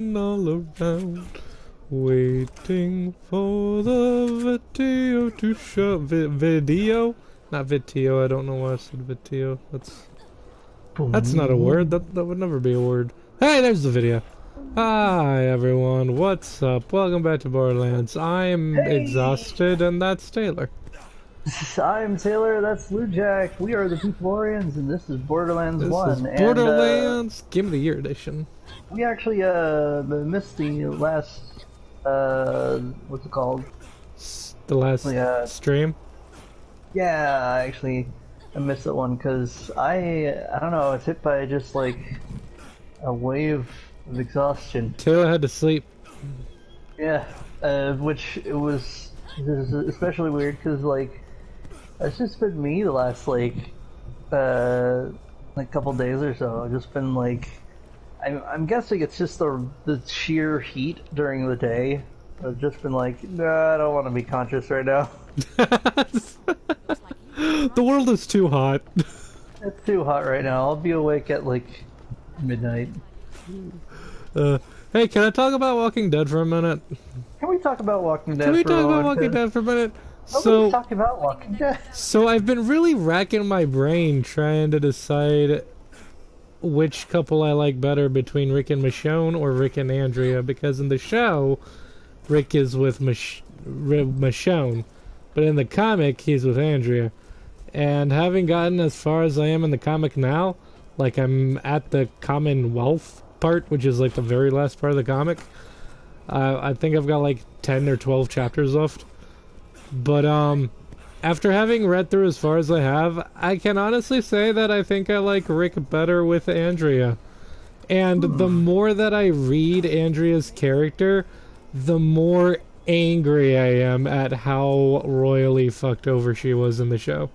all around, waiting for the video to show. Video? Not video, I don't know why I said video. That's not a word, that would never be a word. Hey, there's the video. Hi everyone, what's up? Welcome back to Borderlands. I'm exhausted and that's Taylor. I'm Taylor, that's Lou Jack. We are the Peepolorians and this is Borderlands 1. Is Borderlands Game of the Year edition. We actually missed the last what's it called? The last stream? Yeah, I missed that one because I don't know, I was hit by just like a wave of exhaustion. Taylor had to sleep. Yeah, which it was especially weird because like it's just been me the last like couple days or so. I've just been like I'm guessing it's just the sheer heat during the day. I've just been like, nah, I don't want to be conscious right now. The world is too hot. It's too hot right now. I'll be awake at like midnight. Hey, can I talk about Walking Dead for a minute? Can we talk about Walking Dead? Can we talk about Walking Dead for a minute? Nobody's talking about Walking Dead. So I've been really racking my brain trying to decide which couple I like better between Rick and Michonne or Rick and Andrea, because in the show, Rick is with Michonne, but in the comic, he's with Andrea. And having gotten as far as I am in the comic now, like I'm at the Commonwealth part, which is like the very last part of the comic, I think I've got like 10 or 12 chapters left. But after having read through as far as I have, I can honestly say that I think I like Rick better with Andrea. And the more that I read Andrea's character, the more angry I am at how royally fucked over she was in the show.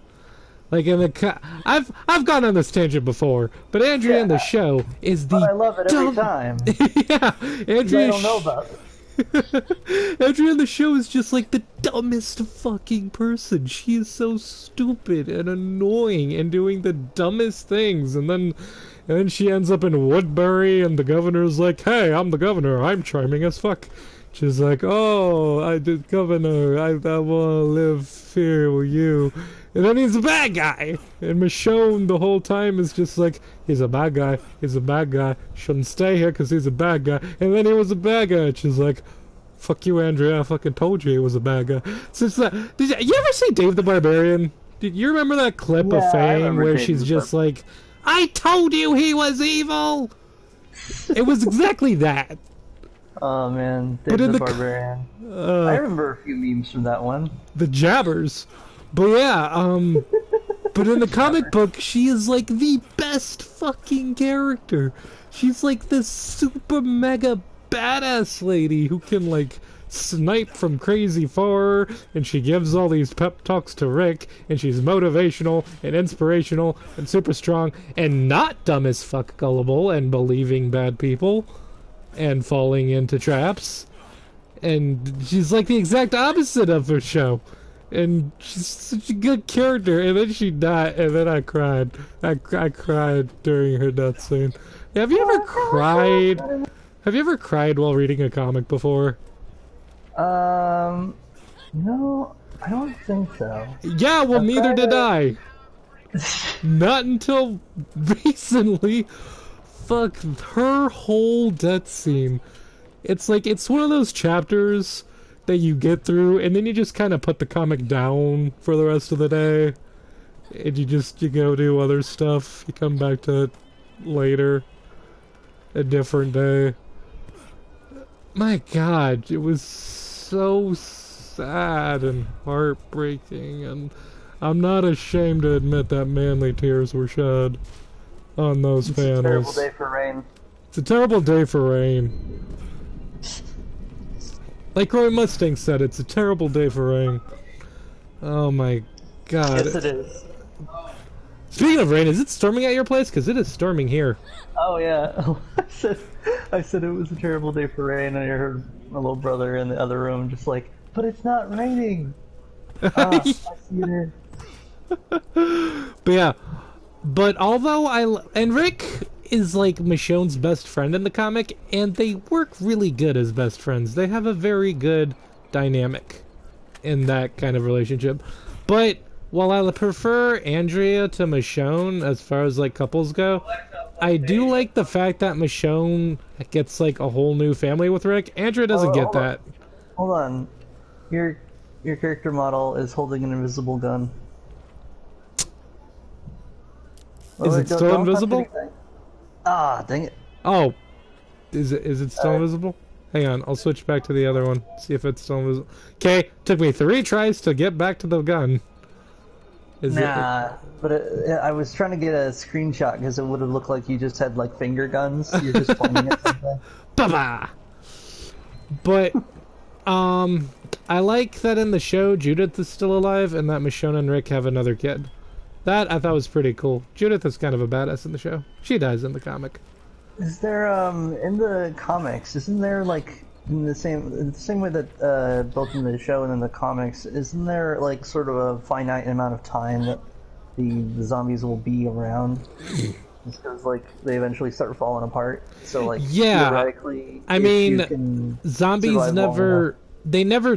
Like in the I've gone on this tangent before, but Andrea in the show is the I love it every time. Yeah, Andrea. I don't know about it. Andrea in the show is just like the dumbest fucking person. She is so stupid and annoying and doing the dumbest things, and then she ends up in Woodbury and the governor's like, hey, I'm the governor, I'm charming as fuck. She's like, oh, I did governor, I want to live here with you. And then he's a bad guy. And Michonne the whole time is just like, he's a bad guy, he's a bad guy, shouldn't stay here because he's a bad guy. And then he was a bad guy. And she's like, fuck you, Andrea, I fucking told you he was a bad guy. So it's like, did you ever see Dave the Barbarian? Did you remember that clip of Fame where she's just like, I told you he was evil? It was exactly that. Oh man, Dave the Barbarian. I remember a few memes from that one. The jabbers. But yeah, but in the comic book, she is like the best fucking character. She's like this super mega badass lady who can like snipe from crazy far, and she gives all these pep talks to Rick, and she's motivational and inspirational and super strong and not dumb as fuck gullible and believing bad people and falling into traps. And she's like the exact opposite of her show. And she's such a good character, and then she died, and then I cried. I cried during her death scene. Have you ever cried? Have you ever cried while reading a comic before? No, I don't think so. Yeah, well, neither did I. Not until recently. Fuck, her whole death scene. It's like, it's one of those chapters that you get through, and then you just kind of put the comic down for the rest of the day, and you go do other stuff. You come back to it later, a different day. My God, it was so sad and heartbreaking, and I'm not ashamed to admit that manly tears were shed on those panels. It's a terrible day for Rain. It's a terrible day for Rain. Like Roy Mustang said, it's a terrible day for Rain. Oh my God. Yes, it is. Speaking of rain, is it storming at your place? Because it is storming here. Oh yeah. I said it was a terrible day for Rain, and I heard my little brother in the other room just like, but it's not raining. I see it. But yeah. But although and Rick is like Michonne's best friend in the comic, and they work really good as best friends. They have a very good dynamic in that kind of relationship. But while I prefer Andrea to Michonne as far as like couples go, I do like the fact that Michonne gets like a whole new family with Rick. Andrea doesn't get that. Hold on. Your character model is holding an invisible gun. Is it still invisible? Ah, dang it. Oh, is it still invisible? Hang on, I'll switch back to the other one. See if it's still invisible. Okay, took me 3 tries to get back to the gun. But I was trying to get a screenshot because it would have looked like you just had like finger guns. You're just pointing at something. Ba-ba! But, I like that in the show Judith is still alive and that Michonne and Rick have another kid. That I thought was pretty cool. Judith is kind of a badass in the show. She dies in the comic. Is there in the comics? Isn't there like in the same way that both in the show and in the comics? Isn't there like sort of a finite amount of time that the zombies will be around? Just because like they eventually start falling apart. So like theoretically, I mean, zombies never. They never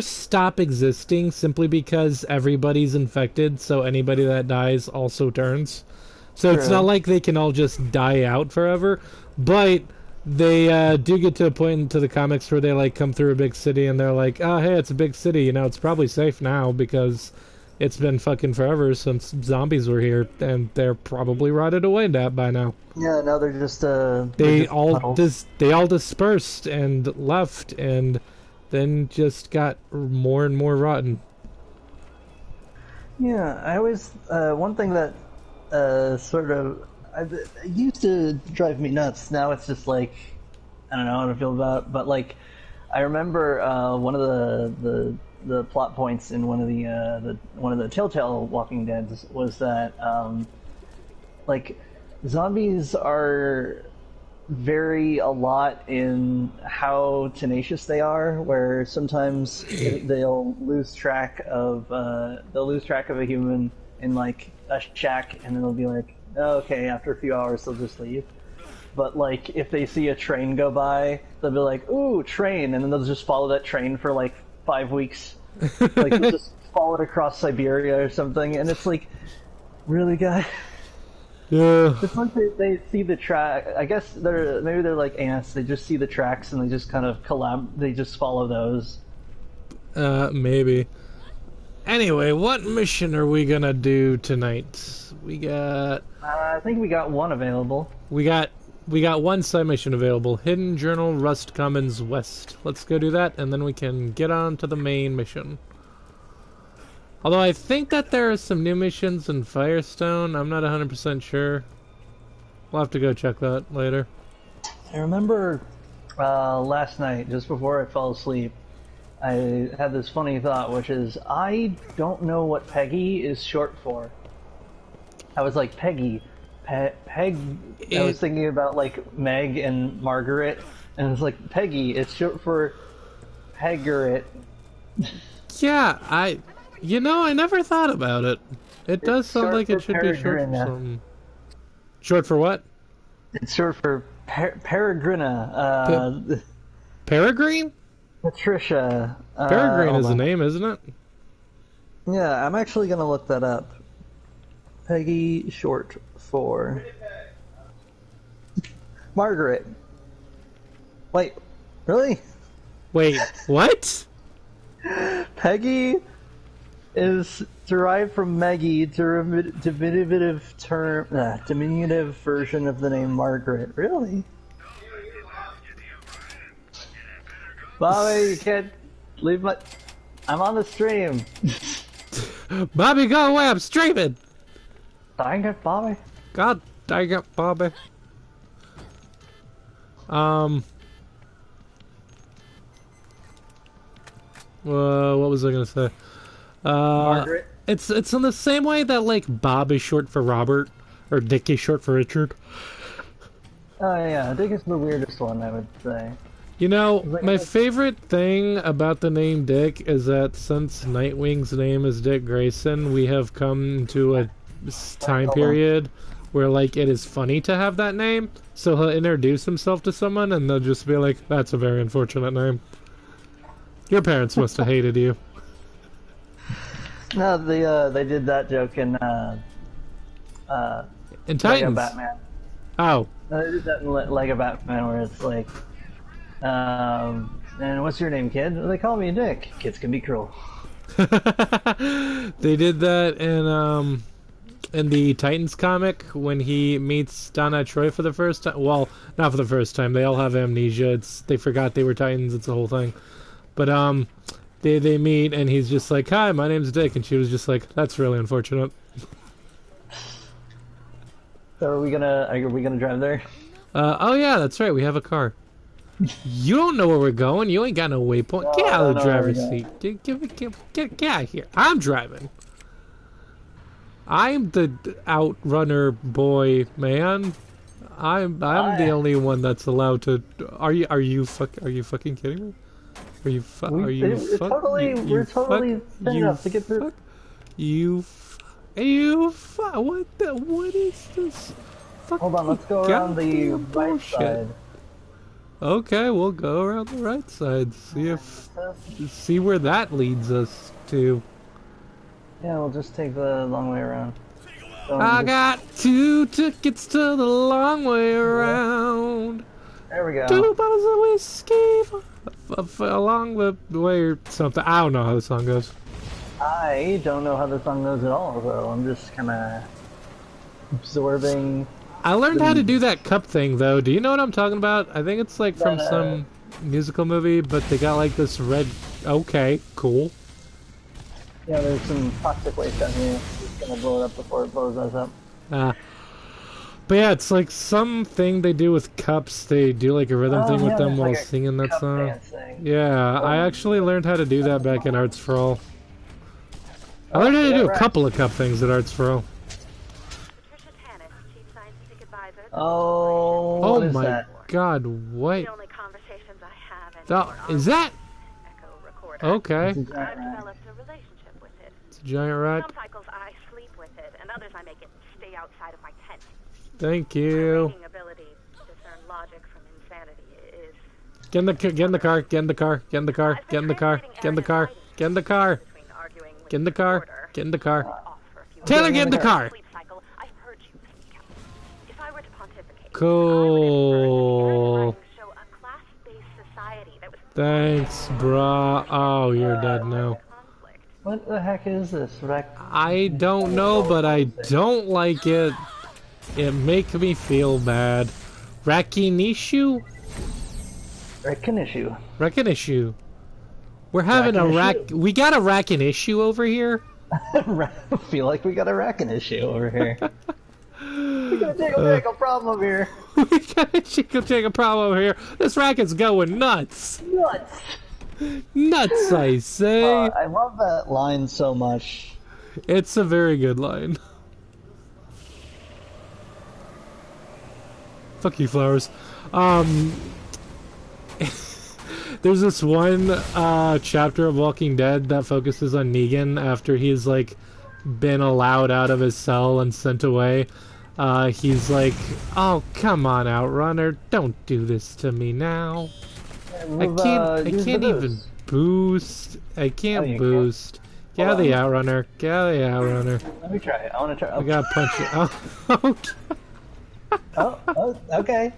stop existing simply because everybody's infected, so anybody that dies also turns. So It's not like they can all just die out forever, but they do get to a point into the comics where they like come through a big city and they're like, oh hey, it's a big city, you know, it's probably safe now because it's been fucking forever since zombies were here, and they're probably rotted away by now. Yeah, now they're just they all dispersed and left, and then just got more and more rotten. Yeah, I always one thing that it used to drive me nuts. Now it's just like I don't know how to feel about it, but like I remember one of the plot points in one of the Telltale Walking Dead was that like zombies are vary a lot in how tenacious they are, where sometimes they'll lose track of a human in like a shack, and then they'll be like, oh, okay, after a few hours they'll just leave. But like if they see a train go by, they'll be like, ooh, train, and then they'll just follow that train for like 5 weeks. Like they'll just follow it across Siberia or something, and it's like, really, guys? Yeah. Just once they see the track, I guess maybe they're like ants. They just see the tracks and they just kind of they just follow those. Maybe. Anyway, what mission are we gonna do tonight? We got. I think we got one available. We got one side mission available. Hidden Journal, Rust Commons West. Let's go do that, and then we can get on to the main mission. Although I think that there are some new missions in Firestone. I'm not 100% sure. We'll have to go check that later. I remember last night, just before I fell asleep, I had this funny thought, which is, I don't know what Peggy is short for. I was like, Peggy. Peg. I was thinking about like Meg and Margaret, and it's like, Peggy, it's short for Peggaret. Yeah, I never thought about it. It does sound like it should be short for something. Short for what? It's short for Peregrina. Peregrine? Patricia. Peregrine is a name, isn't it? Yeah, I'm actually gonna look that up. Peggy, short for Margaret. Wait, really? Wait, what? Peggy is derived from Maggie, diminutive version of the name Margaret. Really? Bobby, you can't leave my... I'm on the stream. Bobby, go away, I'm streaming! Dang it, Bobby. God dang it, Bobby. What was I gonna say? Margaret? It's in the same way that, like, Bob is short for Robert, or Dick is short for Richard. Oh yeah, Dick is the weirdest one, I would say. You know, my favorite thing about the name Dick is that since Nightwing's name is Dick Grayson, we have come to a time period where like it is funny to have that name. So he'll introduce himself to someone and they'll just be like, "That's a very unfortunate name. Your parents must have hated you." No, they did that joke in In Lego Titans. Batman. Oh. No, they did that in Lego Batman, where it's like, and what's your name, kid? They call me Dick. Kids can be cruel. They did that in the Titans comic when he meets Donna Troy for the first time. Well, not for the first time. They all have amnesia. They forgot they were Titans. It's a whole thing. But they meet and he's just like, "Hi, my name's Dick," and she was just like, "That's really unfortunate." So are we gonna drive there? Oh yeah, that's right. We have a car. You don't know where we're going. You ain't got no waypoint. No, Get out of the I don't know driver's where we're seat. Get out of here. I'm driving. I'm the outrunner boy, man. I'm the only one that's allowed to. Are you fucking kidding me? We're totally set up to get through. What is this? Hold on, let's go around the right side. Okay, we'll go around the right side. See where that leads us to. Yeah, we'll just take the long way around. I got 2 tickets to the long way around. There we go. 2 bottles of whiskey along the way or something. I don't know how the song goes. I don't know how the song goes at all, so I'm just kind of absorbing. I learned how to do that cup thing, though. Do you know what I'm talking about? I think it's like from some musical movie, but they got like this red... Okay, cool. Yeah, there's some toxic waste down here. Just gonna blow it up before it blows us up. But yeah, it's like something they do with cups. They do like a rhythm thing with them while singing that song. Dancing. Yeah, I actually learned how to do that back in Arts for All. I learned how to do a couple of cup things at Arts for All. Oh my that? God! What? The only conversations I have Is that? Echo recorder. Okay. I've developed a relationship with it. It's a giant rat. Some cycles I sleep with it, and others I make it stay outside of my tent. Thank My you. waking ability to discern logic from insanity is Get in the car. Get in the car. Get in the car. Get in the car. Get in the car. Get in the car. between arguing with Get in the car. Get in the car. off for a few Taylor, get in the car. sleep cycle. I've heard you speak out. If I were to pontificate, Cool. show a class-based society that was Thanks, brah. Oh, you're dead now. conflict. What the heck is this? I don't know, but I don't like it. It makes me feel bad. Rakinishu? Recognition. Rakinishu. We're having we got a Rakinishu over here. I feel like we got a racking issue over here. We got a Jacob problem over here. We got a Chico problem over here. This racket's going nuts. Nuts. Nuts, I say. I love that line so much. It's a very good line. Fuck you, flowers. There's this one chapter of Walking Dead that focuses on Negan after he's like been allowed out of his cell and sent away. He's like, "Oh, come on, Outrunner, don't do this to me now. I can't even boost. I can't boost. Get out of the Outrunner. Get out of the Outrunner. Let me try it. I want to try. I gotta punch it. Oh, okay.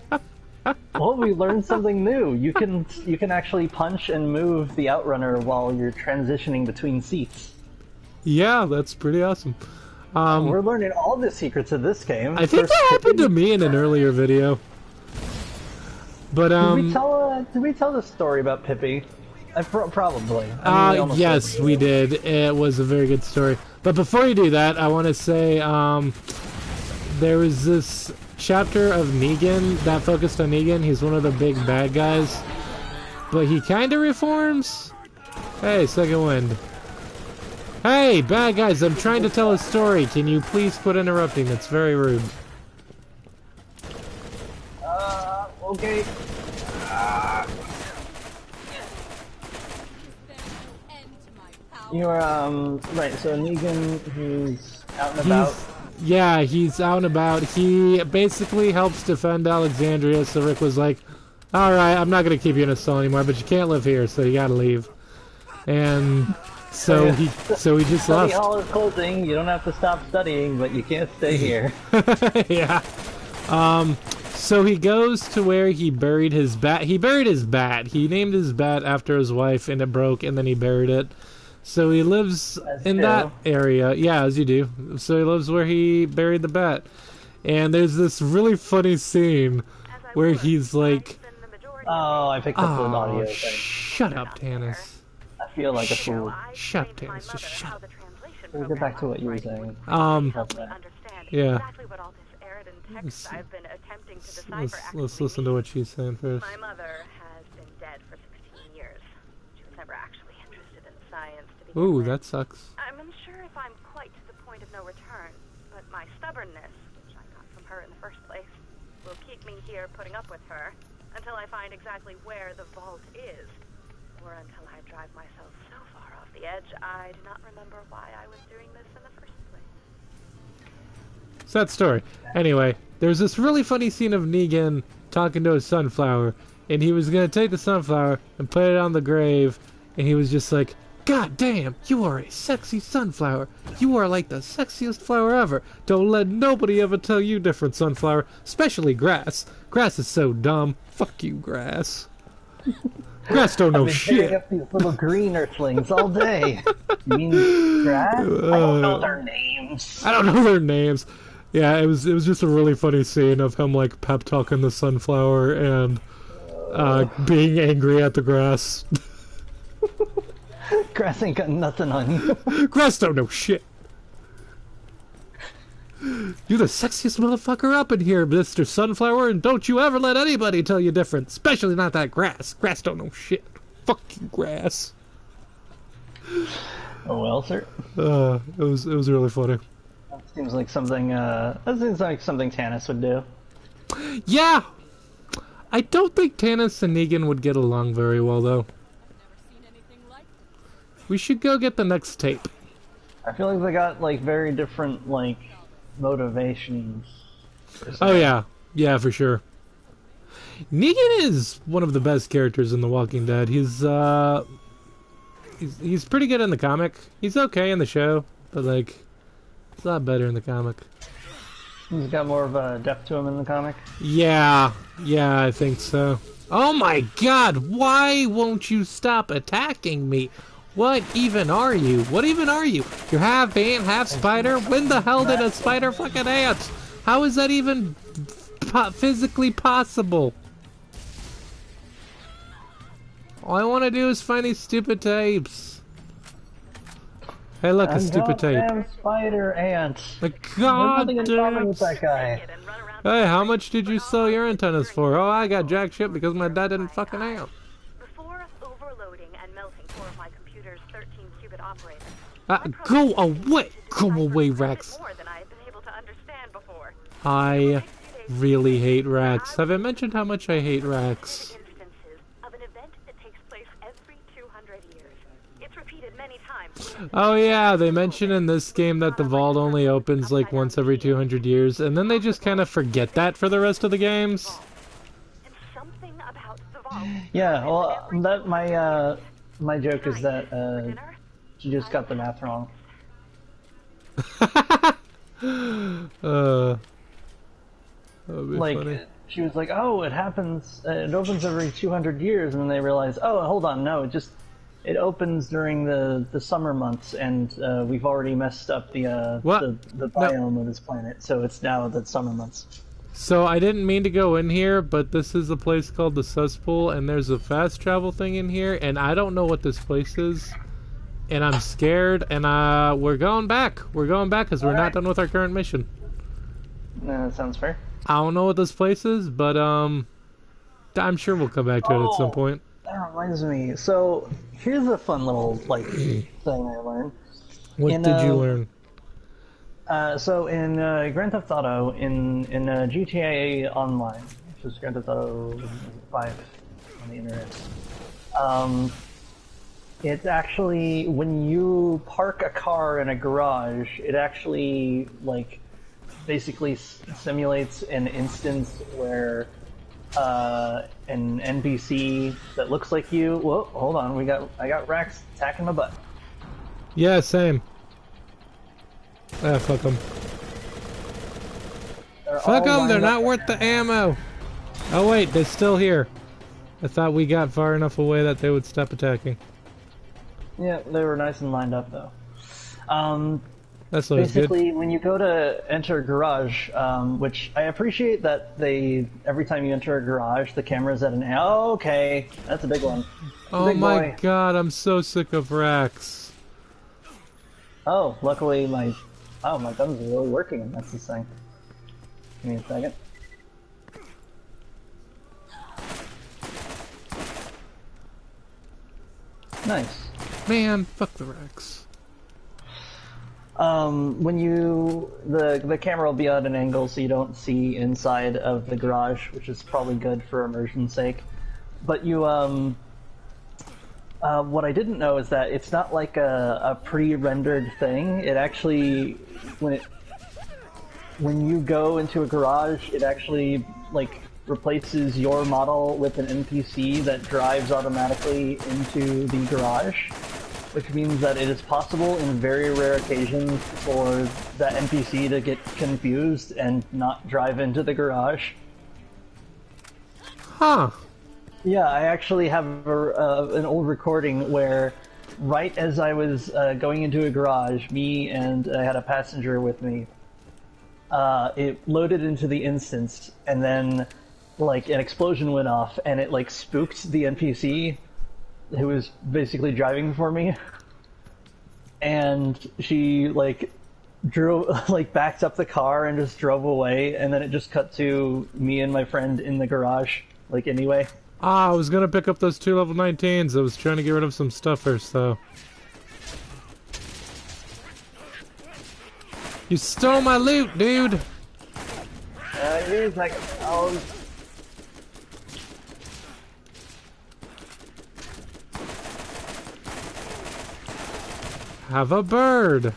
Well, we learned something new. You can actually punch and move the Outrunner while you're transitioning between seats. Yeah, that's pretty awesome. We're learning all the secrets of this game. I think that happened to me in an earlier video. But did we tell the story about Pippi? Probably. Yes, we did. It was a very good story. But before you do that, I want to say there was this chapter of Negan that focused on Negan. He's one of the big bad guys, but he kind of reforms. Hey, second wind. Hey, bad guys, I'm trying to tell a story. Can you please quit interrupting? That's very rude. Okay. You're right. So Negan, who's out and about. Yeah, he's out and about. He basically helps defend Alexandria, so Rick was like, alright, I'm not gonna keep you in a cell anymore, but you can't live here, so you gotta leave. And so he just Study left. hall is closing. You don't have to stop studying, but you can't stay here. Yeah. So he goes to where he buried his bat. He buried his bat. He named his bat after his wife, and it broke, and then he buried it. So he lives in that area. Yeah, as you do. So he lives where he buried the bat. And there's this really funny scene where he's like, Oh, I picked up the audio oh, thing. shut up, Tannis. I feel like a fool. Shut up, Tannis. Just shut up. We'll get back to what you were saying. Yeah. Exactly what all this Eridan text I've been attempting to decipher Let's listen to what she's saying first. My mother has been dead for 16 years. She was never actually interested in science to begin Ooh, with. that sucks. I'm unsure if I'm quite to the point of no return, but my stubbornness, which I got from her in the first place, will keep me here putting up with her until I find exactly where the vault is, or until I drive myself so far off the edge I do not remember why I was doing this in the first place. Sad story. Anyway, there's this really funny scene of Negan talking to a sunflower, and he was gonna take the sunflower and put it on the grave, and he was just like, God damn, you are a sexy sunflower. You are like the sexiest flower ever. Don't let nobody ever tell you different, sunflower. Especially grass. Grass is so dumb. Fuck you, grass. Grass don't know I've been shit. up these little green earthlings all day. You mean grass? I don't know their names. I don't know their names. Yeah, it was just a really funny scene of him like pep talking the sunflower and being angry at the grass. Grass ain't got nothing on you. Grass don't know shit. You're the sexiest motherfucker up in here, Mr. Sunflower, and don't you ever let anybody tell you different, especially not that grass. Grass don't know shit. Fuck you, grass. Oh well, sir. It was really funny. That seems like something. That seems like something Tannis would do. Yeah, I don't think Tannis and Negan would get along very well, though. We should go get the next tape. I feel like they got like very different like motivations. Oh yeah, for sure. Negan is one of the best characters in The Walking Dead. He's pretty good in the comic. He's okay in the show, but like, he's a lot better in the comic. He's got more of a depth to him in the comic. Yeah, I think so. Oh my God! Why won't you stop attacking me? What even are you? What even are you? You're half ant, half spider? When the hell did a spider fucking ant? How is that even physically possible? All I want to do is find these stupid tapes. Hey look, a stupid tape. Damn spider ant. The There's nothing in common with that guy. Hey, how much did you sell your antennas for? Oh, I got jack shit because my dad didn't fucking amp. Before overloading and melting four of my computer's 13-qubit operators, Go away! Go away, Rex. more than I've been able to understand before. I really hate Rex. Have I mentioned how much I hate Rex? Instances of an event that takes place every 200 years. It's repeated many times. Oh yeah, they mention in this game that the vault only opens like once every 200 years, and then they just kind of forget that for the rest of the games. And something about the vault. Yeah, well, that my joke is that she just got the math wrong. That'd be Like funny. she was like, "Oh, it happens. It opens every 200 years," and then they realize, "Oh, hold on, no, it opens during the summer months, and we've already messed up the biome of this planet, so it's now the summer months." So I didn't mean to go in here, but this is a place called the cesspool, and there's a fast travel thing in here, and I don't know what this place is, and I'm scared, and we're going back. We're going back because we're not done with our current mission. No, that sounds fair. I don't know what this place is, but I'm sure we'll come back to it at some point. That reminds me. So here's a fun little thing I learned. What did you learn? So in Grand Theft Auto, in GTA Online, which is Grand Theft Auto 5 on the internet, it's actually when you park a car in a garage, it actually like basically simulates an instance where an NPC that looks like you. Whoa, hold on, I got Rax attacking my butt. Yeah, same. Ah, fuck them. Fuck them, they're not worth the ammo. Oh wait, they're still here. I thought we got far enough away that they would stop attacking. Yeah, they were nice and lined up though. That's always Basically, good. when you go to enter a garage, which I appreciate that every time you enter a garage, the camera's at an... Oh, okay, that's a big one. Oh big my boy. god, I'm so sick of Rax. Oh, luckily my guns are really working. That's the thing. Give me a second. Nice. Man, fuck the Rax. When the camera will be at an angle so you don't see inside of the garage, which is probably good for immersion's sake. But you what I didn't know is that it's not like a pre-rendered thing. It actually when you go into a garage, it actually like replaces your model with an NPC that drives automatically into the garage, which means that it is possible in very rare occasions for that NPC to get confused and not drive into the garage. Huh. Yeah, I actually have an old recording where right as I was going into a garage, me and I had a passenger with me, it loaded into the instance, and then like an explosion went off, and it like spooked the NPC who was basically driving for me, and she like drove like backed up the car and just drove away, and then it just cut to me and my friend in the garage like anyway. Ah, I was gonna pick up those 2 level 19s. I was trying to get rid of some stuffers, though. You stole my loot, dude! Here's like, oh. Have a bird!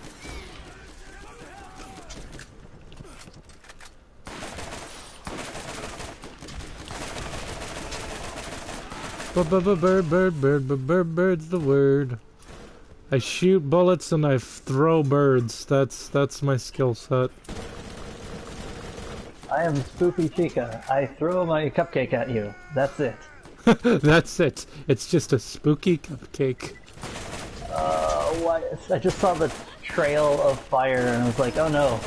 Bird's the word. I shoot bullets and I throw birds. That's my skill set. I am Spooky Chica. I throw my cupcake at you. That's it. That's it. It's just a spooky cupcake. What? I just saw the trail of fire and I was like, oh no.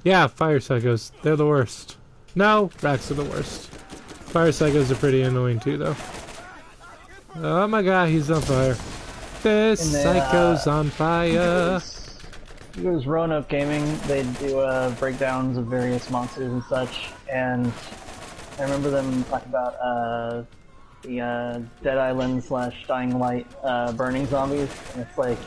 Yeah, fire psychos. They're the worst. No, rats are the worst. Fire psychos are pretty annoying too, though. Oh my god, he's on fire. This psycho's on fire. It was Roanoke Gaming. They do breakdowns of various monsters and such, and I remember them talking about the Dead Island / Dying Light burning zombies. And it's like,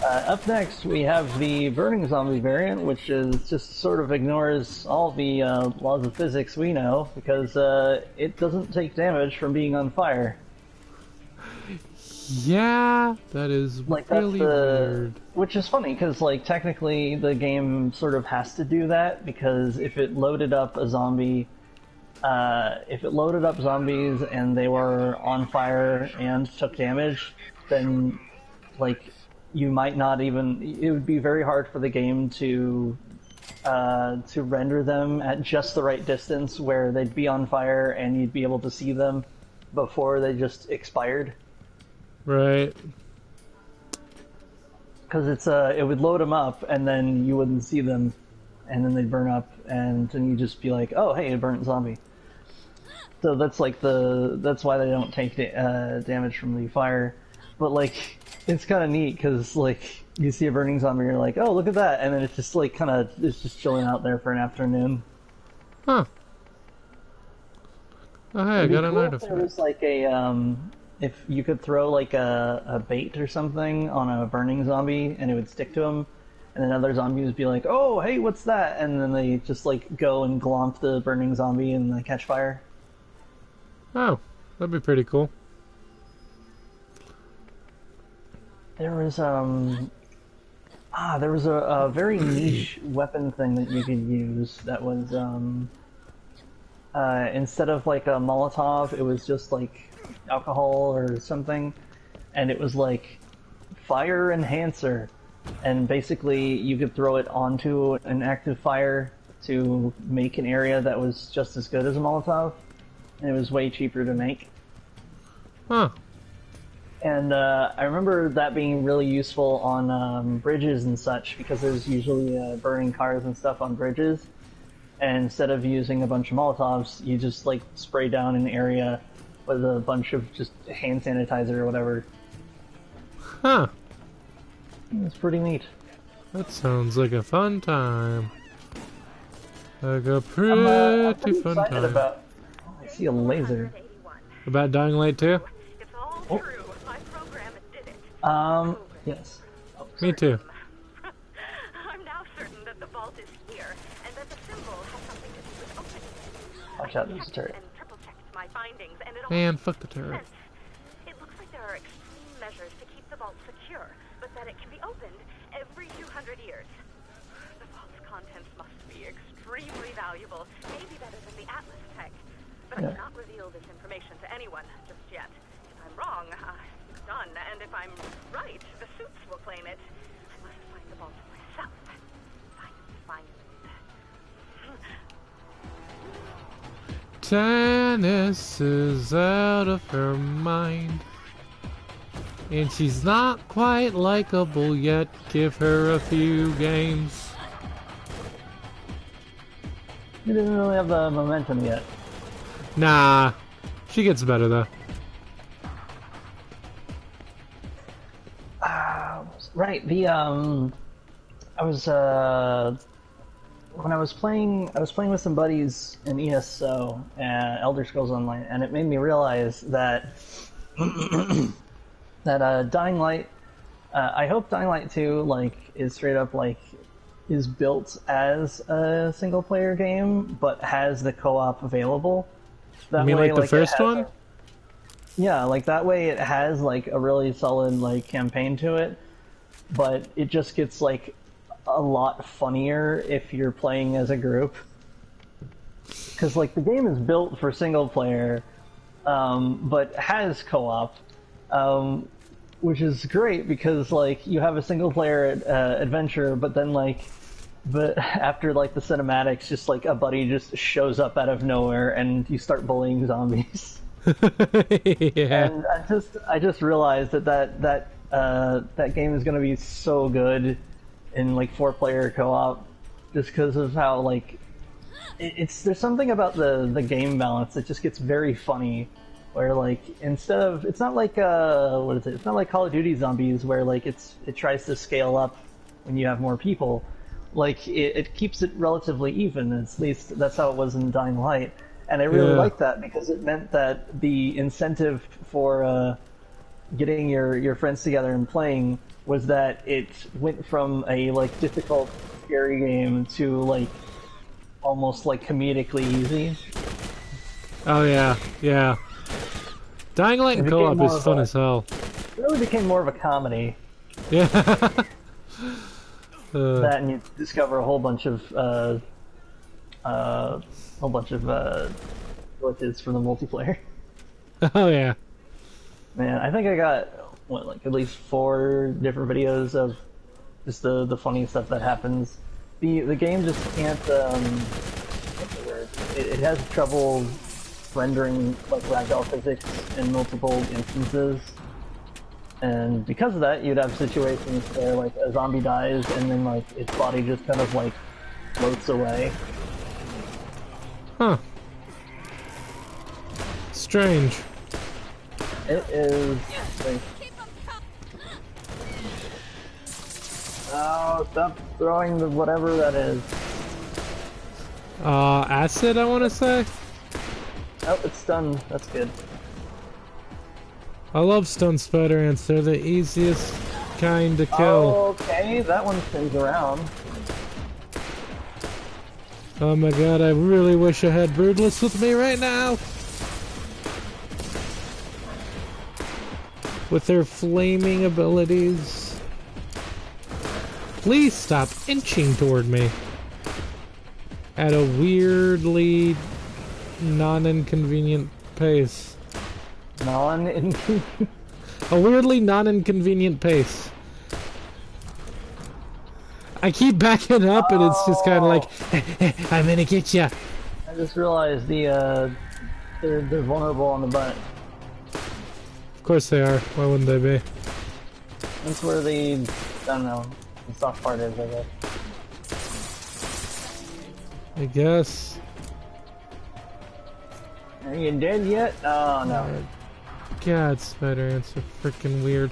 up next we have the burning zombie variant, which is just sort of ignores all the laws of physics we know, because it doesn't take damage from being on fire. Yeah, that is Like, really weird. Which is funny, because like technically the game sort of has to do that, because if it loaded up a zombie, if it loaded up zombies and they were on fire and took damage, then like you might not even. It would be very hard for the game to render them at just the right distance where they'd be on fire and you'd be able to see them before they just expired. Right. Because it would load them up and then you wouldn't see them, and then they'd burn up, and then you'd just be like, oh hey, a burnt zombie. So that's like that's why they don't take damage from the fire. But like, it's kind of neat because like you see a burning zombie, you're like, oh look at that, and then it's just like it's just chilling out there for an afternoon. Huh. Oh hey, I got an Cool if artifact. there was like a if you could throw like a bait or something on a burning zombie and it would stick to him, and then other zombies would be like, oh hey, what's that? And then they just like go and glomp the burning zombie and they catch fire. Oh, that'd be pretty cool. There was There was a very niche weapon thing that you could use that was, instead of like a Molotov, it was just like alcohol or something, and it was like fire enhancer, and basically you could throw it onto an active fire to make an area that was just as good as a Molotov, and it was way cheaper to make. Huh. And I remember that being really useful on bridges and such, because there's usually burning cars and stuff on bridges. And instead of using a bunch of Molotovs, you just like spray down an area with a bunch of just hand sanitizer or whatever. Huh. It's pretty neat. That sounds like a fun time. Like a I'm pretty fun excited time. about. Oh, I see a laser. About Dying Light 2? It's all Oh. true. My program did it. Yes. Oh, Me too. I'm now certain that the vault is here, and that the symbol has something to do with opening it. watch out, there's a turret. And triple checked my findings, and it all Man, makes fuck the turret. sense. It looks like there are extreme measures to keep the vault secure, but that it can be opened every 200 years. The vault's contents must be extremely valuable, maybe better than the Atlas tech. But I cannot reveal this information to anyone just yet. If I'm wrong, it's done. And if I'm right, the suits will claim it. I must find the vault myself. Find it. Tannis is out of her mind. And she's not quite likable yet. Give her a few games. You didn't really have the momentum yet. Nah. She gets better though. Right. I was when I was playing with some buddies in ESO, Elder Scrolls Online, and it made me realize that that Dying Light. I hope Dying Light 2 like is straight up like is built as a single player game, but has the co-op available. That You mean way, like the first it has one? Yeah, like that way it has like a really solid like campaign to it, but it just gets like a lot funnier if you're playing as a group. Because like the game is built for single player, but has co-op, which is great because like you have a single player adventure, but then but after like the cinematics, just like a buddy just shows up out of nowhere and you start bullying zombies. Yeah. And I just realized that game is gonna be so good in like 4-player co-op, just because of how like there's something about the game balance that just gets very funny, where like instead of it's not like what is it? It's not like Call of Duty Zombies where like it tries to scale up when you have more people. Like it keeps it relatively even. At least that's how it was in Dying Light. And I really liked that because it meant that the incentive for getting your friends together and playing was that it went from a like difficult, scary game to like almost like comedically easy. Oh yeah, yeah. Dying Light and co-op is fun as hell. It really became more of a comedy. Yeah. That and you discover a whole bunch of glitches from the multiplayer. Oh yeah. Man, I think I got like at least 4 different videos of just the funny stuff that happens. The game just can't what's the word? It has trouble rendering like ragdoll physics in multiple instances. And because of that, you'd have situations where like a zombie dies and then like its body just kind of like floats away. Huh. Strange. It is like, oh, stop throwing the whatever that is. Acid, I want to say? Oh, it's stunned. That's good. I love stun spider ants. They're the easiest kind to kill. Okay, that one spins around. Oh my god, I really wish I had Broodless with me right now! With their flaming abilities. Please stop inching toward me. At a weirdly non-inconvenient pace. Non-inconvenient? A weirdly non-inconvenient pace. I keep backing up and it's just kind of like, I'm gonna get ya. I just realized they're vulnerable on the butt. Of course they are. Why wouldn't they be? That's where the, I don't know, the soft part is, I guess. I guess. Are you dead yet? Oh, no. God, spider ants are freaking weird.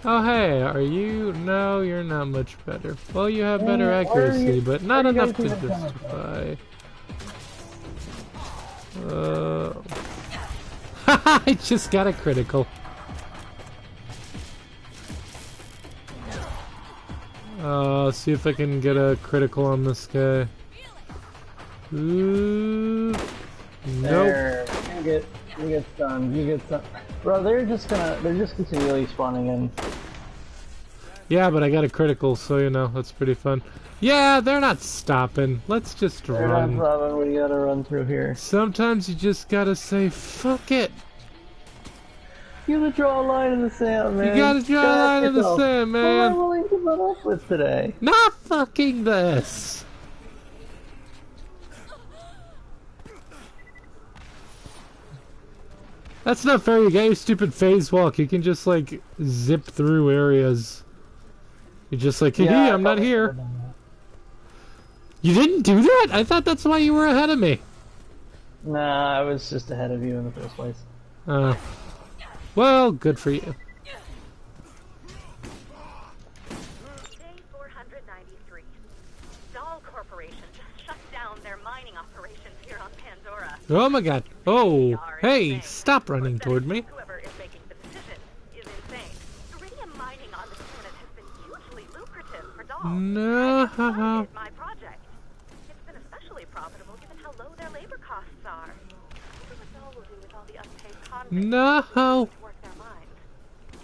Oh, hey, are you? No, you're not much better. Well, you have better accuracy, but not enough to justify. I just got a critical. See if I can get a critical on this guy. Ooh. Nope. There. You get stunned. You get stunned. Bro, they're just continually spawning in. Yeah, but I got a critical, so you know, that's pretty fun. Yeah, they're not stopping. Let's just They're run. not stopping. What do you gotta run through here? Sometimes you just gotta say, fuck it. You gotta draw a line in the sand, man. You gotta draw a line in the sand, What man. am I willing to put up with today? Not fucking this. That's not fair. You got your stupid phase walk. You can just like zip through areas. You're just like, hey, I'm not here. You didn't do that? I thought that's why you were ahead of me. Nah, I was just ahead of you in the first place. Well, good for you. Day 493. Dahl Corporation just shut down their mining operations here on Pandora. Oh my god. Oh, hey, stop running toward me. Whoever is making the decision is insane. Iridium mining on this planet has been hugely lucrative for Dahl. No. Funded my project. It's been especially profitable given how low their labor costs are. I wonder what Dahl will do with all the unpaid convicts. No. Work their minds.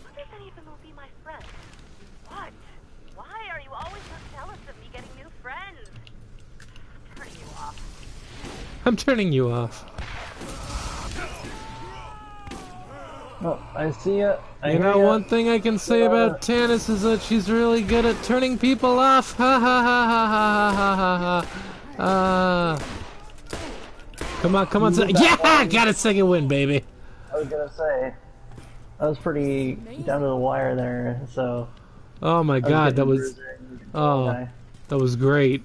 Wonder if any of them will be my friends. What? Why are you always so jealous of me getting new friends? I'm turning you off. I'm turning you off. Oh, I see ya. You know, one thing I can say about Tannis is that she's really good at turning people off. Ha ha ha ha ha ha ha ha. Come on, come on. Yeah, got a second win, baby. I was gonna say, I was pretty down to the wire there, so. Oh my god, that was. Oh, that was great.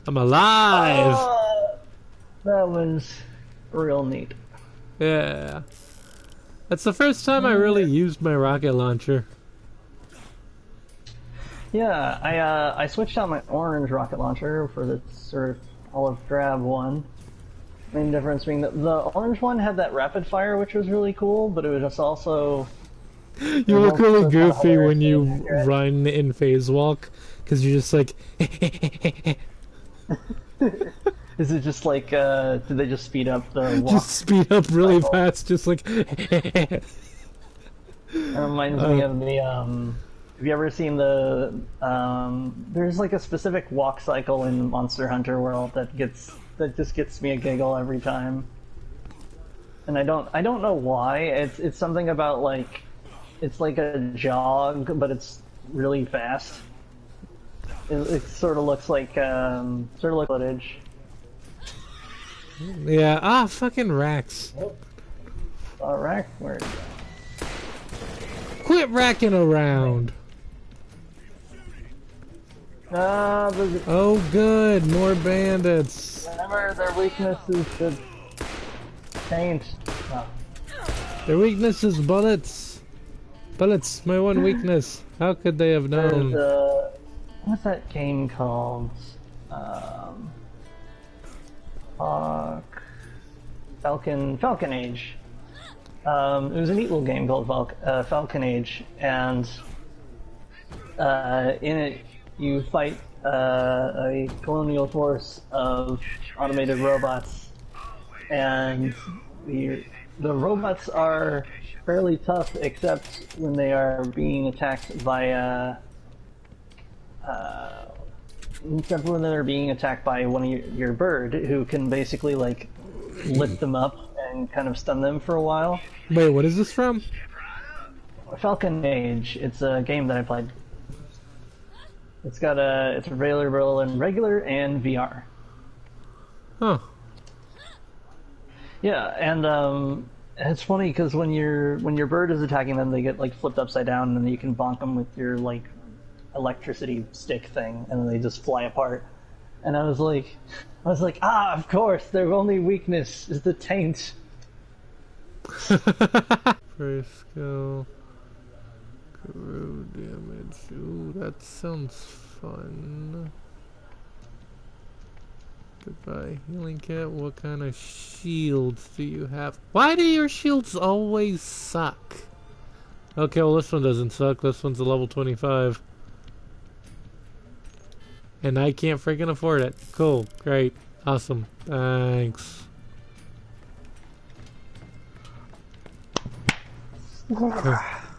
I'm alive. That was real neat. Yeah. That's the first time I really used my rocket launcher. Yeah, I switched out my orange rocket launcher for the sort of olive drab one. Main difference being that the orange one had that rapid fire, which was really cool, but it was just also... You look really goofy when you run in phase walk, because you're just like... Is it just like, did they just speed up the walk? Just speed up really fast, just like... It reminds me of the, have you ever seen the, there's like a specific walk cycle in Monster Hunter World that just gets me a giggle every time. And I don't know why. It's something about like, it's like a jog, but it's really fast. It sort of looks like footage. Yeah, fucking Rax. Rack, where'd you go? Quit racking around. Oh good, more bandits. Remember, their weakness is the paint. Oh. Their weakness is bullets. Bullets, my one weakness. How could they have known? What's that game called? Falcon Age. It was a neat little game called Falcon Age, and in it you fight a colonial force of automated robots, and the robots are fairly tough, except when they are being attacked by except when they're being attacked by one of your bird, who can basically like lift them up and kind of stun them for a while. Wait, what is this from? Falcon Age. It's a game that I played. It's available in regular and VR. Huh. Yeah, and it's funny because when your bird is attacking them, they get like flipped upside down, and then you can bonk them with your like electricity stick thing, and then they just fly apart. And I was like, of course, their only weakness is the taint. First skill. Corrode damage. Ooh, that sounds fun. Goodbye, healing cat. What kind of shields do you have? Why do your shields always suck? Okay, well this one doesn't suck. This one's a level 25. And I can't freaking afford it. Cool, great, awesome, thanks.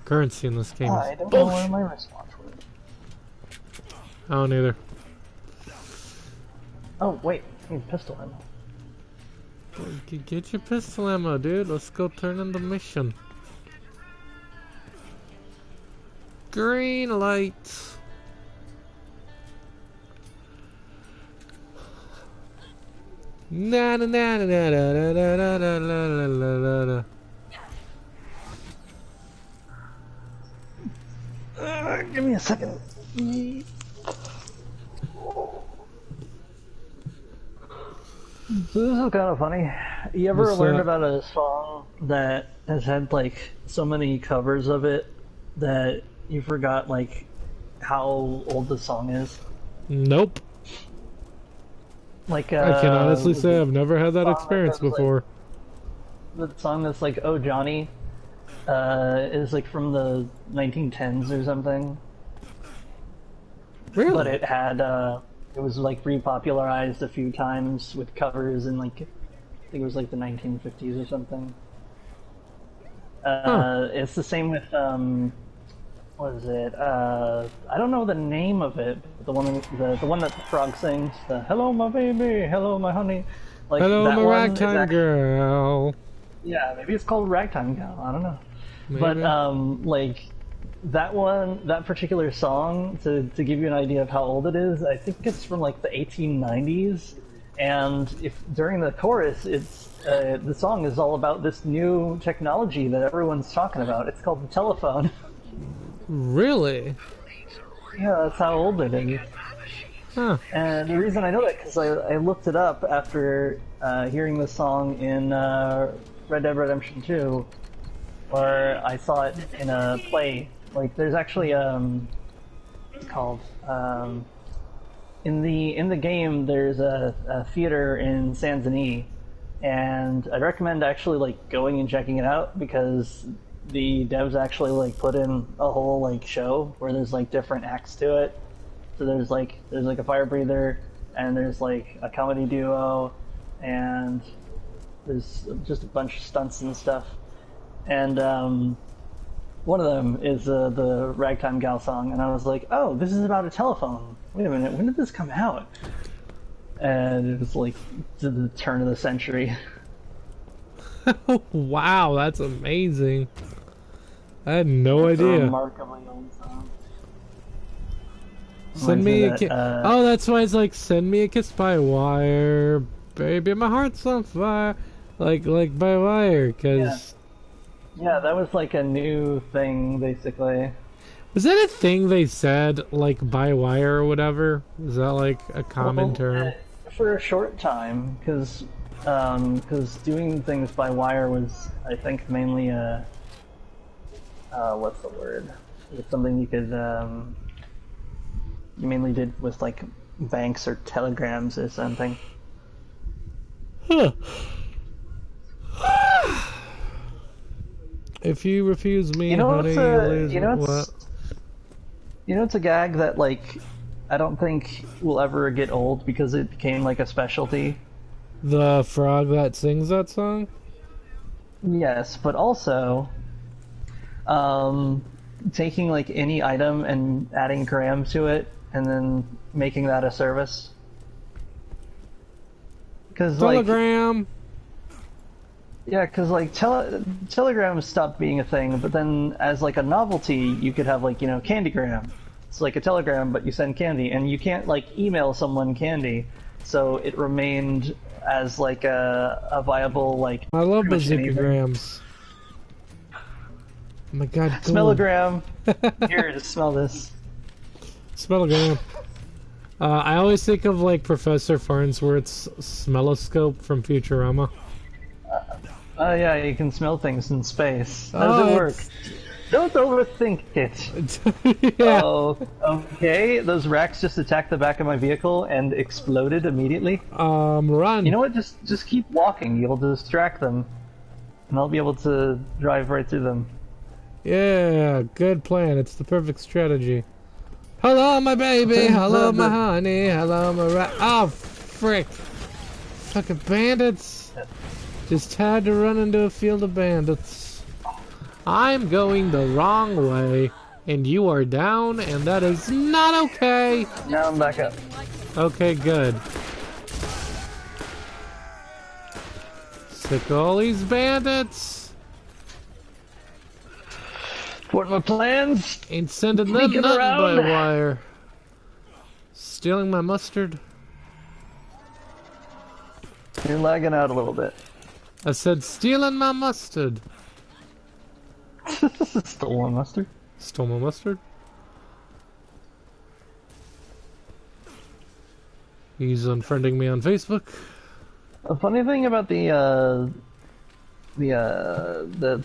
Currency in this game I is don't know bullshit. where my wristwatch was. I don't either. Oh wait, I need pistol ammo. Get your pistol ammo, dude. Let's go turn in the mission. Green light. Na na na na na na na na na na na na. Give me a second. So this is kind of funny. You ever What's learned that? about a song that has had like so many covers of it that you forgot like how old the song is? Nope. Like I can honestly say I've never had that song experience that goes, before. the song that's like "Oh Johnny" is like from the 1910s or something. Really? But it had it was like repopularized a few times with covers in like I think it was like the 1950s or something. It's the same with what is it? I don't know the name of it. But the one that the frog sings. The "Hello my baby, hello my honey." Like Hello, that my one is ragtime actually- girl. Yeah, maybe it's called Ragtime Gal. I don't know. Maybe. But like that particular song, to give you an idea of how old it is, I think it's from like the 1890s. And if during the chorus, it's the song is all about this new technology that everyone's talking about. It's called the telephone. Really? Yeah, that's how old it is. Huh. And the reason I know that because I looked it up after hearing the song in Red Dead Redemption 2, or I saw it in a play. Like, there's actually it's called in the game. There's a theater in San Denis, and I'd recommend actually like going and checking it out because the devs actually like put in a whole like show where there's like different acts to it. So there's like a fire breather, and there's like a comedy duo, and there's just a bunch of stunts and stuff. And one of them is the Ragtime Gal song, and I was like, oh, this is about a telephone. Wait a minute, when did this come out? And it was like to the turn of the century. Wow, that's amazing. I had no It's a idea. remarkably old song. Send me a Reminds kiss. me that, Oh, that's why it's like, send me a kiss by wire, baby, my heart's on fire, like by wire. Cause yeah, that was like a new thing, basically. was that a thing they said, like by wire or whatever? Is that like a common term? For a short time, because doing things by wire was, I think, mainly what's the word? It's something you could you mainly did with like banks or telegrams or something. Huh. If you refuse me, honey, you lose what? It's a gag that like I don't think will ever get old because it became like a specialty. The frog that sings that song? Yes, but also taking like any item and adding grams to it and then making that a service. Because like, Telegram. yeah, because like Telegram stopped being a thing, but then as like a novelty, you could have like Candygram. It's like a Telegram, but you send candy, and you can't like email someone candy, so it remained as like a viable like. I love pretty much anything. bazookagrams. Oh my god, cool. Smellogram. Here, just smell this. Smellogram. I always think of like Professor Farnsworth's smelloscope from Futurama. Oh yeah, you can smell things in space. How does it work? Don't overthink it. Yeah. Oh, okay. Those racks just attacked the back of my vehicle and exploded immediately. Run. You know what? Just keep walking. You'll distract them, and I'll be able to drive right through them. Yeah, good plan. It's the perfect strategy. Hello, my baby. Hello, my honey. Hello, my oh, frick. Fucking bandits. Just had to run into a field of bandits. I'm going the wrong way, and you are down, and that is not okay. Now I'm back up. Okay, good. Sick of all these bandits. What my plans? Ain't sending them Sneaking nothing by around. wire. Stealing my mustard. You're lagging out a little bit. I said stealing my mustard. Stolen mustard. Stole my mustard. He's unfriending me on Facebook. A funny thing about the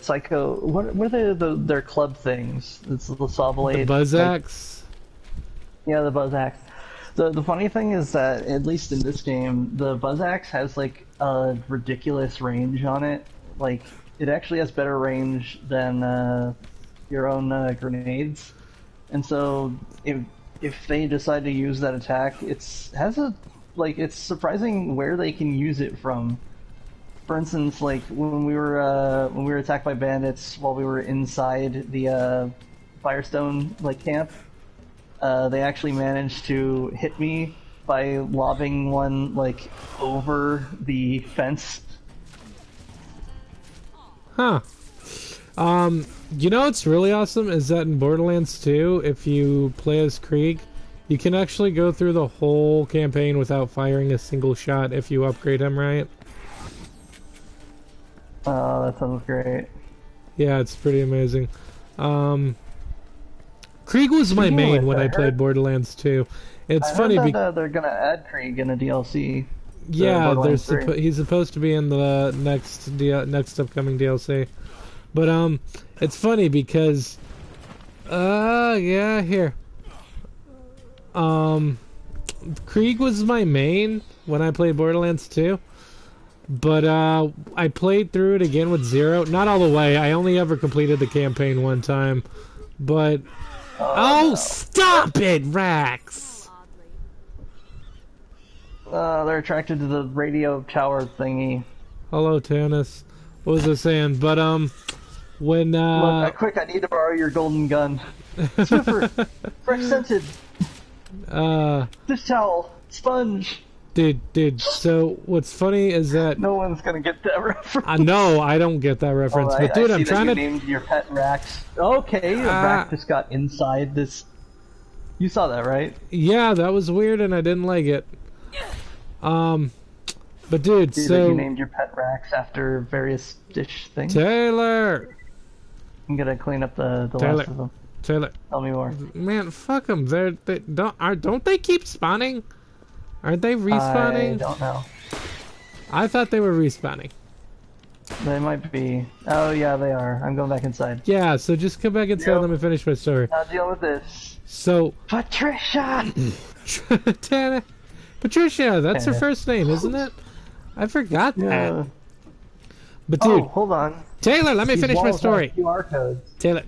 psycho, what are their club things? It's the Sauvelade. The Buzz Axe. Yeah, the Buzz Axe. The funny thing is that, at least in this game, the Buzz Axe has like a ridiculous range on it. Like, it actually has better range than your own grenades. And so, if they decide to use that attack, it's surprising where they can use it from. For instance, like when we were attacked by bandits while we were inside the Firestone camp, they actually managed to hit me by lobbing one over the fence. Huh. You know what's really awesome is that in Borderlands 2, if you play as Krieg, you can actually go through the whole campaign without firing a single shot if you upgrade him right. Oh, that sounds great. Yeah, it's pretty amazing. Krieg was my main when I played Borderlands 2. It's funny because they're gonna add Krieg in a DLC. Yeah, he's supposed to be in the next upcoming DLC. But it's funny because yeah, here. Krieg was my main when I played Borderlands 2. But I played through it again with Zero. Not all the way. I only ever completed the campaign one time. But no. Stop it, Rax! They're attracted to the radio tower thingy. Hello, Tannis. What was I saying? But when Look, quick! I need to borrow your golden gun. Swiffer, fresh scented. Dish towel, sponge. Dude. So what's funny is that no one's gonna get that reference. I know I don't get that reference, but dude, I'm trying to. You named your pet Rax. Okay, the Rax just got inside this. You saw that, right? Yeah, that was weird, and I didn't like it. But dude, so you named your pet Rax after various dish things. Taylor, I'm gonna clean up the last of them. Taylor, tell me more. Man, fuck them. Don't they keep spawning? Aren't they respawning? I don't know. I thought they were respawning. They might be. Oh yeah, they are. I'm going back inside. Yeah, so just come back inside and let me finish my story. Now deal with this. So Patricia! Patricia, that's her first name, isn't it? I forgot that. But dude, hold on. Taylor, let me finish my story. QR codes. Taylor.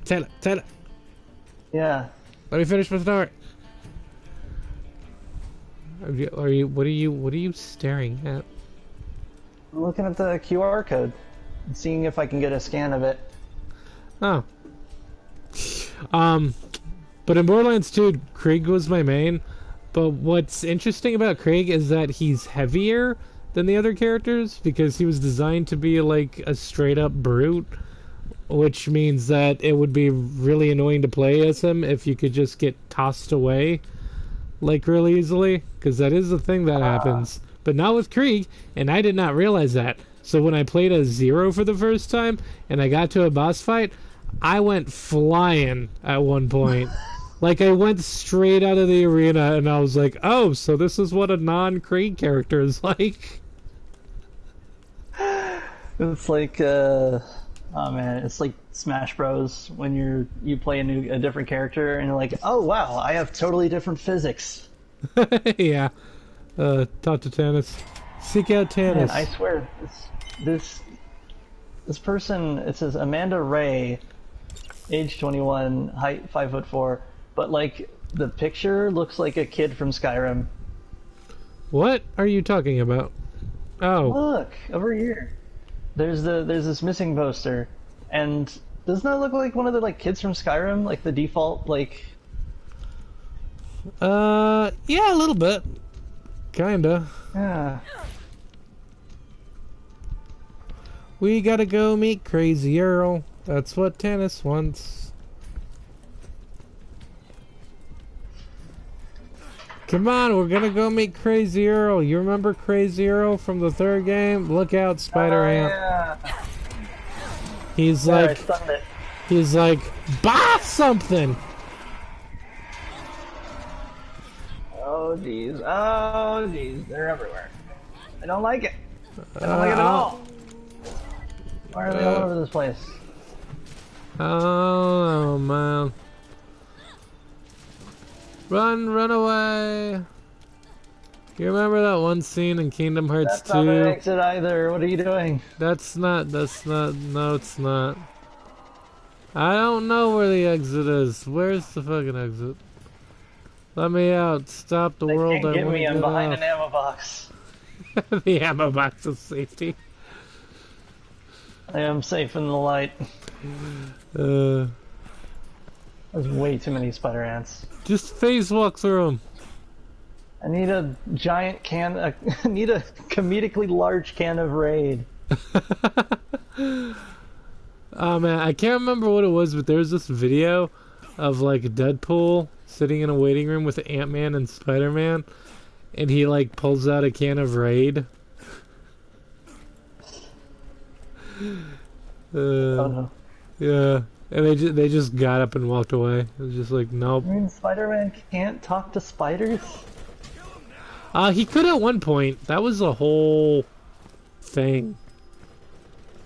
Yeah. Let me finish my story. What are you staring at? I'm looking at the QR code and seeing if I can get a scan of it. Oh. But in Borderlands 2, Krieg was my main. But what's interesting about Krieg is that he's heavier than the other characters because he was designed to be like a straight up brute, which means that it would be really annoying to play as him if you could just get tossed away like really easily, because that is the thing that happens. But not with Krieg, and I did not realize that. So when I played as Zero for the first time and I got to a boss fight, I went flying at one point. Like, I went straight out of the arena, and I was like, oh, so this is what a non-Krieg character is like. It's like, oh man, it's like Smash Bros. When you play a different character, and you're like, oh wow, I have totally different physics. Yeah. Talk to Tannis. Seek out Tannis. Man, I swear, this person, it says Amanda Ray, age 21, height 5'4", but like the picture looks like a kid from Skyrim. What are you talking about? Oh, Look over here. There's this missing poster, and doesn't that look like one of the like kids from Skyrim, like the default like? yeah, a little bit, kinda. Yeah. We gotta go meet Crazy Earl. That's what Tannis wants. Come on, we're gonna go meet Crazy Earl. You remember Crazy Earl from the third game? Look out, Spider Ant. Yeah. He's Yeah, I like, stunned it. he's like, buy something. Oh jeez. Oh jeez. They're everywhere. I don't like it. I don't like it at all. Why are they all over this place? Oh man. Run away. You remember that one scene in Kingdom Hearts 2? That's not an exit either. What are you doing? No, it's not. I don't know where the exit is. Where's the fucking exit? Let me out. Stop the They world. can't I get want me. to I'm get behind off. an ammo box. The ammo box of safety. I am safe in the light. Uh, There's way too many spider ants. just phase walk through them. I need a giant can. I need a comedically large can of Raid. Oh man, I can't remember what it was, but there was this video of like Deadpool sitting in a waiting room with Ant-Man and Spider-Man, and he like pulls out a can of Raid. Oh no. Yeah, and they just got up and walked away. It was just like, nope. I mean, Spider-Man can't talk to spiders? He could at one point. That was a whole thing.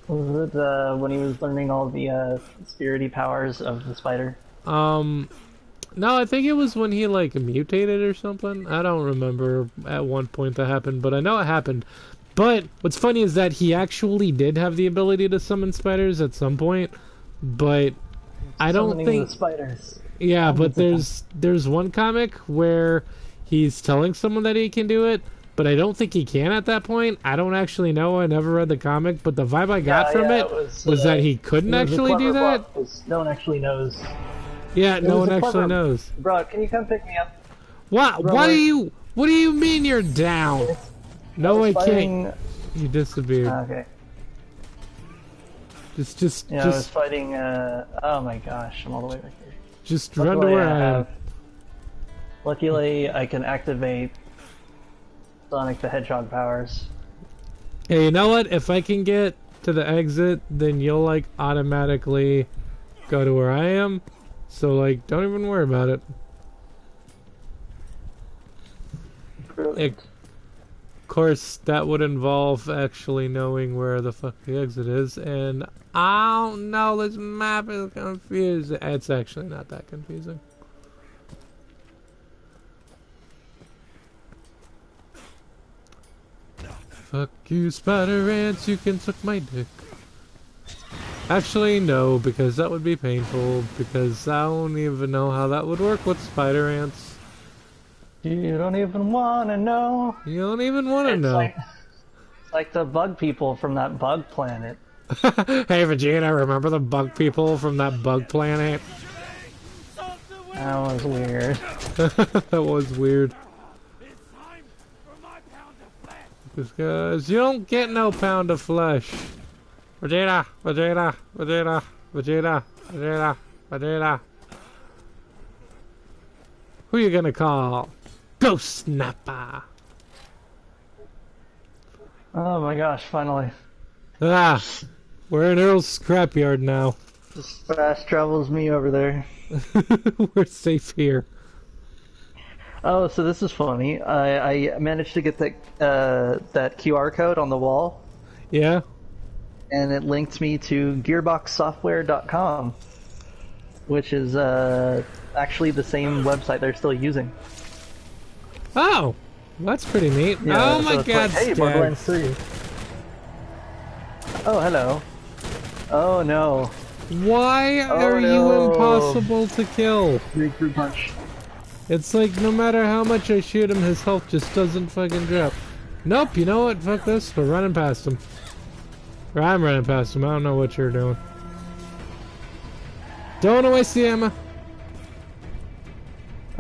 Was it when he was learning all the spirity powers of the spider? No, I think it was when he like mutated or something. I don't remember at one point that happened, but I know it happened. But what's funny is that he actually did have the ability to summon spiders at some point, but I don't Summoning think. the spiders. Yeah, but there's one comic where he's telling someone that he can do it, but I don't think he can at that point. I don't actually know. I never read the comic, but the vibe I got from it was that he couldn't actually do that. No one actually knows. Yeah, no was one a actually clever- knows. Bro, can you come pick me up? What? Bro, What do you mean you're down? No, I can't. You disappeared. Okay. Just Yeah, I was fighting. Oh my gosh, I'm all the way back here. just run to where I am. Luckily, I can activate Sonic the Hedgehog powers. Hey, you know what? If I can get to the exit, then you'll like automatically go to where I am. So like, don't even worry about it. Brilliant. Of course, that would involve actually knowing where the fuck the exit is, and I don't know, this map is confusing. It's actually not that confusing. Fuck you, spider ants, you can suck my dick. Actually, no, because that would be painful, because I don't even know how that would work with spider ants. You don't even want to know. You don't even want to know. It's like the bug people from that bug planet. Hey Vegeta, remember the bug people from that bug planet? That was weird. That was weird. Because you don't get no pound of flesh. Vegeta, Vegeta, Vegeta, Vegeta, Vegeta, Vegeta. Who you gonna call? Ghost Snapper. Oh my gosh, finally. Ah, we're in Earl's scrapyard now. Just fast travels me over there. We're safe here. Oh, so this is funny. I managed to get that QR code on the wall, Yeah? and it linked me to gearboxsoftware.com, which is actually the same website they're still using. Oh, that's pretty neat. Yeah, Oh my so it's god, like, hey, Stag. Borderlands 3. Oh, hello. Oh no. Why Oh, are you no. impossible to kill? Big fruit punch. It's like no matter how much I shoot him, his health just doesn't fucking drop. Nope, you know what? Fuck this. We're running past him. Or I'm running past him. I don't know what you're doing. Don't want to waste the ammo.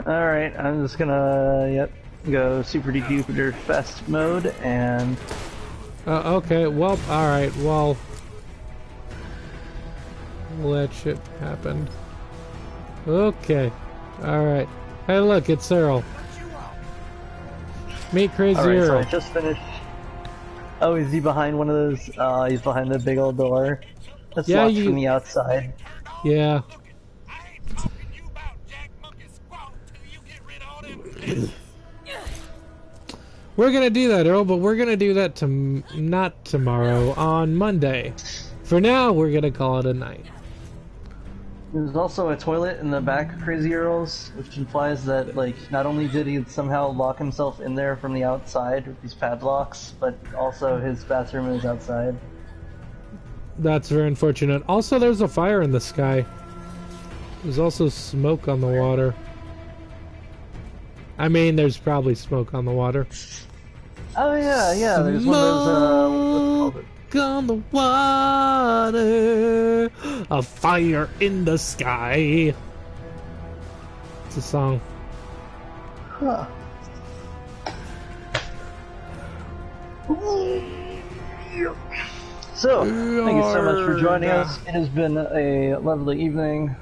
Alright, I'm just gonna, go super duper fast mode and... Okay, well, alright, well... That shit happened. Okay, alright. Hey look, it's Earl. Meet Crazy Alright, so Earl. I just finished... Oh, is he behind one of those? He's behind the big old door. That's Yeah, locked from the outside. Yeah. We're gonna do that, Earl, but we're gonna do that not tomorrow, on Monday. For now, we're gonna call it a night. There's also a toilet in the back of Crazy Earl's, which implies that, like, not only did he somehow lock himself in there from the outside with these padlocks, but also his bathroom is outside. That's very unfortunate. Also, there's a fire in the sky. There's also smoke on the water. I mean, there's probably smoke on the water. Oh yeah, there's one of those, what's it called? On the water, a fire in the sky. It's a song. Huh. So, thank you so much for joining us. It has been a lovely evening.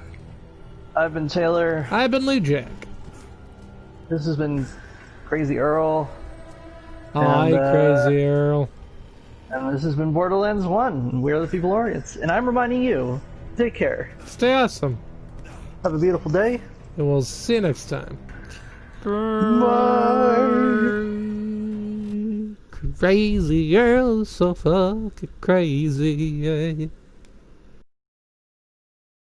I've been Taylor. I've been Lou Jack. This has been Crazy Earl. Hi, Crazy Earl. And this has been Borderlands 1. We're the Peepolorians. And I'm reminding you, take care. Stay awesome. Have a beautiful day. And we'll see you next time. Bye. Crazy Earl, so fucking crazy.